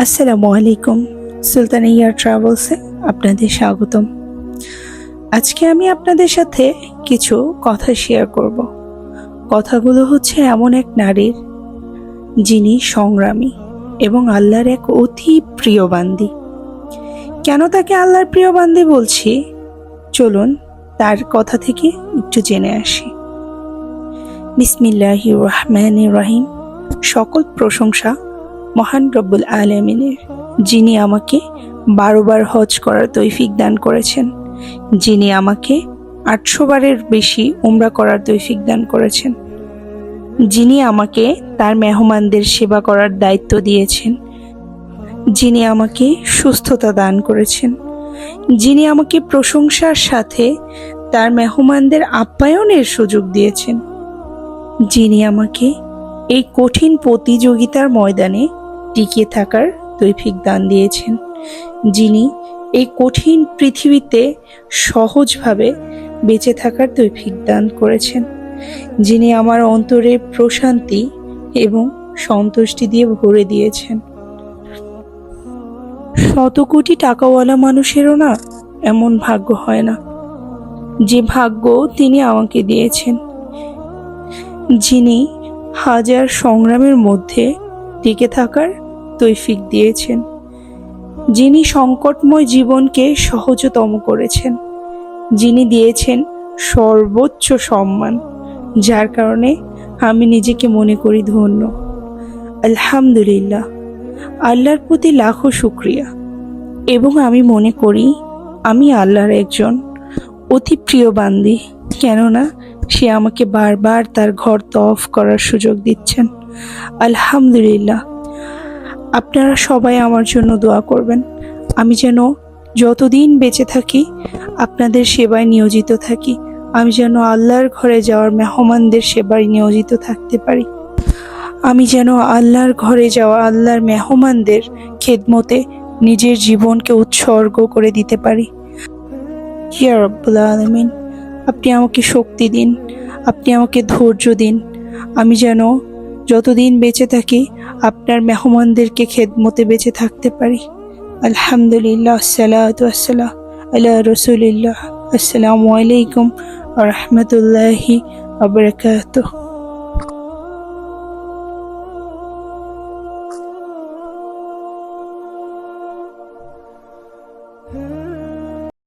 আসসালামু আলাইকুম। সুলতানা এয়ার ট্রাভেলসে আপনাদের স্বাগতম। আজকে আমি আপনাদের সাথে কিছু কথা শেয়ার করব। কথাগুলো হচ্ছে এমন এক নারীর, যিনি সংগ্রামী এবং আল্লাহর এক অতি প্রিয় বান্দি। কেন তাকে আল্লাহর প্রিয় বান্দি বলছি, চলুন তার কথা থেকে একটু জেনে আসি। বিসমিল্লাহির রহমানির রহিম। সকল প্রশংসা মহান রব্বুল আলামিনের, যিনি আমাকে 12 বার হজ করার তৌফিক দান করেছেন, যিনি আমাকে 800 বারের বেশি উমরা করার তৌফিক দান করেছেন, যিনি আমাকে তার মেহমানদের সেবা করার দায়িত্ব দিয়েছেন, যিনি আমাকে সুস্থতা দান করেছেন, যিনি আমাকে প্রশংসার সাথে তার মেহমানদের আপ্যায়নের সুযোগ দিয়েছেন, যিনি আমাকে এই কঠিন প্রতিযোগিতার ময়দানে টিকে থাকার তৌফিক দান দিয়েছেন, যিনি এই কঠিন পৃথিবীতে সহজভাবে বেঁচে থাকার তৌফিক দান করেছেন, যিনি আমার অন্তরে প্রশান্তি এবং সন্তুষ্টি দিয়ে ভরে দিয়েছেন। শত কোটি টাকাওয়ালা মানুষেরও না এমন ভাগ্য হয় না যে ভাগ্য তিনি আমাকে দিয়েছেন, যিনি হাজার সংগ্রামের মধ্যে টিকে থাকার তৌফিক দিয়েছেন, যিনি সংকটময় জীবনকে সহজতম করেছেন, যিনি দিয়েছেন সর্বোচ্চ সম্মান, যার কারণে আমি নিজেকে মনে করি ধন্য। আলহামদুলিল্লাহ, আল্লাহর প্রতি লাখো শুকরিয়া। এবং আমি মনে করি আমি আল্লাহর একজন অতি প্রিয় বান্দি, কেননা সে আমাকে বারবার তার ঘর তওয়াফ করার সুযোগ দিচ্ছেন। আলহামদুলিল্লাহ। আপনারা সবাই আমার জন্য দোয়া করবেন, আমি যেন যতদিন বেঁচে থাকি আপনাদের সেবায় নিয়োজিত থাকি, আমি যেন আল্লাহর ঘরে যাওয়ার মেহমানদের সেবায় নিয়োজিত থাকতে পারি, আমি যেন আল্লাহর ঘরে যাওয়া আল্লাহর মেহমানদের খেদমতে নিজের জীবনকে উৎসর্গ করে দিতে পারি। ইয়া রাব্বুল আলামিন, আপনি আমাকে শক্তি দিন, আপনি আমাকে ধৈর্য দিন, আমি যেন যতদিন বেঁচে থাকি আপনার মেহমানদেরকে খেদমতে বেঁচে থাকতে পারি। আলহামদুলিল্লাহ, আসসালাতু ওয়াসসালামু আলা রাসূলিল্লাহ। আসসালামু আলাইকুম ওয়া রাহমাতুল্লাহি ওয়া বারাকাতুহু।